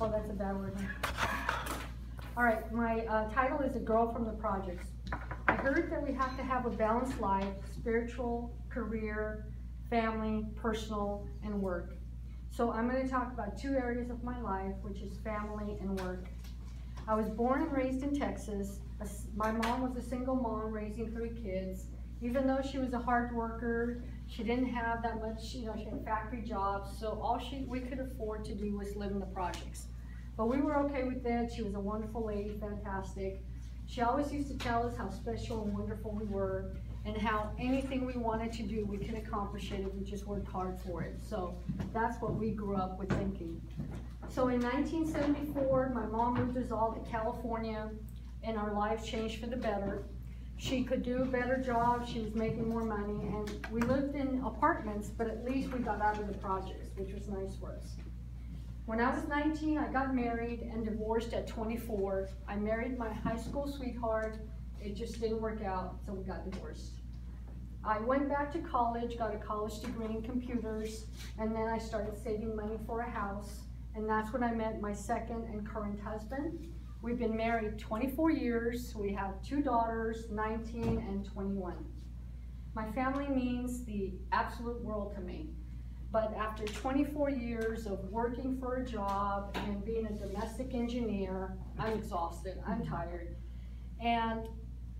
Oh, that's a bad word. All right, my title is A Girl from the Projects. I heard that we have to have a balanced life, spiritual, career, family, personal, and work. So I'm going to talk about two areas of my life, which is family and work. I was born and raised in Texas. My mom was a single mom raising 3 kids. Even though she was a hard worker, she didn't have that much, she had factory jobs, so all we could afford to do was live in the projects. But we were okay with it. She was a wonderful lady, fantastic. She always used to tell us how special and wonderful we were, and how anything we wanted to do, we could accomplish it if we just worked hard for it. So that's what we grew up with thinking. So in 1974, my mom moved us all to California, and our lives changed for the better. She could do a better job, she was making more money, and we lived in apartments, but at least we got out of the projects, which was nice for us. When I was 19, I got married and divorced at 24. I married my high school sweetheart. It just didn't work out, so we got divorced. I went back to college, got a college degree in computers, and then I started saving money for a house, and that's when I met my second and current husband. We've been married 24 years. We have 2 daughters, 19 and 21. My family means the absolute world to me. But after 24 years of working for a job and being a domestic engineer, I'm exhausted, I'm tired. And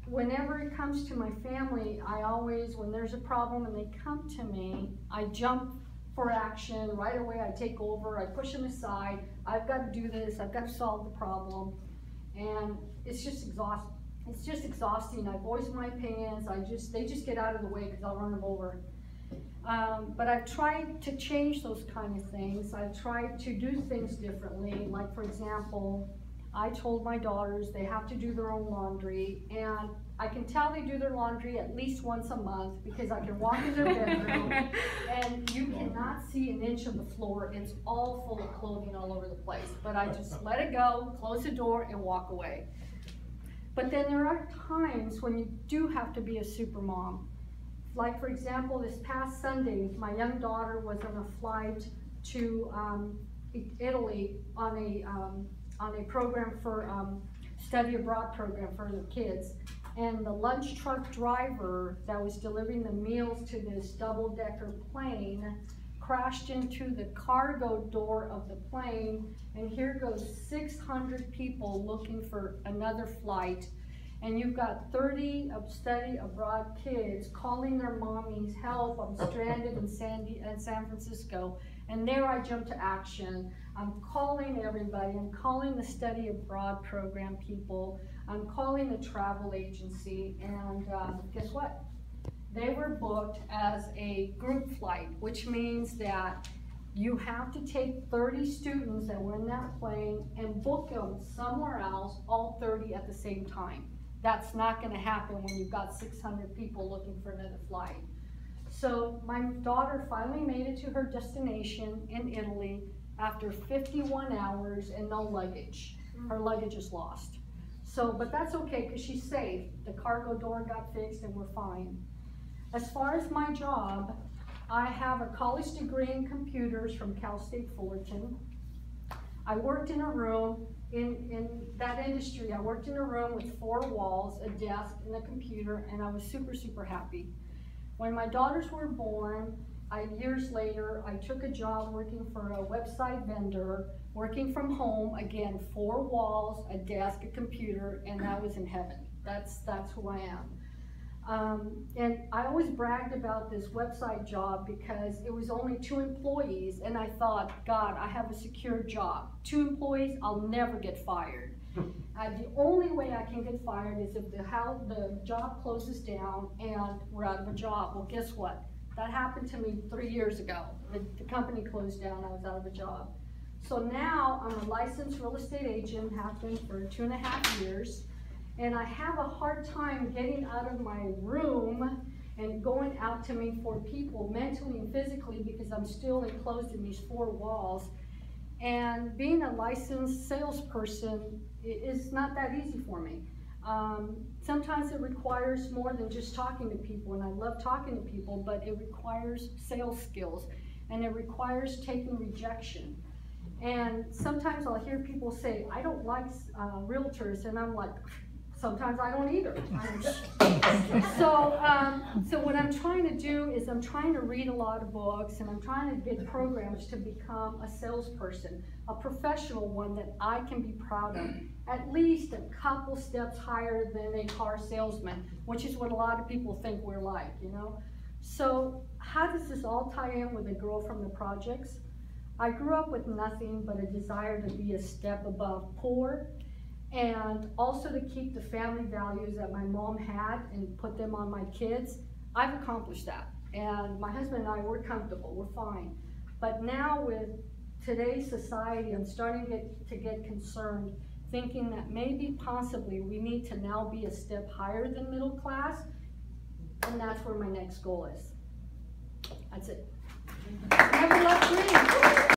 whenever it comes to my family, I always, when there's a problem and they come to me, I jump for action right away. I take over, I push them aside. I've got to do this, I've got to solve the problem. And it's just exhausting. It's just exhausting. I voice my opinions. They just get out of the way because I'll run them over. But I've tried to change those kind of things. I've tried to do things differently. Like, for example, I told my daughters they have to do their own laundry, and I can tell they do their laundry at least once a month because I can walk in their bedroom and you cannot see an inch of the floor. It's all full of clothing all over the place. But I just let it go, close the door, and walk away. But then there are times when you do have to be a super mom. Like, for example, this past Sunday, my young daughter was on a flight to Italy on a program for study abroad program for the kids. And the lunch truck driver that was delivering the meals to this double-decker plane crashed into the cargo door of the plane, and here goes 600 people looking for another flight. And you've got 30 study abroad kids calling their mommies, help, I'm stranded in San Francisco. And there I jump to action. I'm calling everybody. I'm calling the study abroad program people. I'm calling the travel agency. And guess what? They were booked as a group flight, which means that you have to take 30 students that were in that plane and book them somewhere else, all 30 at the same time. That's not going to happen when you've got 600 people looking for another flight. So my daughter finally made it to her destination in Italy after 51 hours and no luggage. Her luggage is lost. So, but that's okay because she's safe. The cargo door got fixed and we're fine. As far as my job, I have a college degree in computers from Cal State Fullerton. I worked in a room, in that industry, I worked in a room with 4 walls, a desk, and a computer, and I was super, super happy. When my daughters were born, years later, I took a job working for a website vendor, working from home, again, 4 walls, a desk, a computer, and I was in heaven. That's who I am. And I always bragged about this website job because it was only 2 employees, and I thought, God, I have a secure job. 2 employees, I'll never get fired. The only way I can get fired is if the job closes down and we're out of a job. Well, guess what? That happened to me 3 years ago. The company closed down, I was out of a job. So now I'm a licensed real estate agent, have been for 2.5 years. And I have a hard time getting out of my room and going out to meet 4 people mentally and physically because I'm still enclosed in these 4 walls. And being a licensed salesperson is not that easy for me. Sometimes it requires more than just talking to people, and I love talking to people, but it requires sales skills, and it requires taking rejection. And sometimes I'll hear people say, I don't like realtors, and I'm like, sometimes I don't either. So what I'm trying to do is I'm trying to read a lot of books, and I'm trying to get programs to become a salesperson, a professional one that I can be proud of, at least a couple steps higher than a car salesman, which is what a lot of people think we're like, you know? So how does this all tie in with a girl from the projects? I grew up with nothing but a desire to be a step above poor, and also to keep the family values that my mom had and put them on my kids. I've accomplished that. And my husband and I, we're comfortable, we're fine. But now with today's society, I'm starting to get concerned, thinking that maybe possibly we need to now be a step higher than middle class, and that's where my next goal is. That's it. Never left green.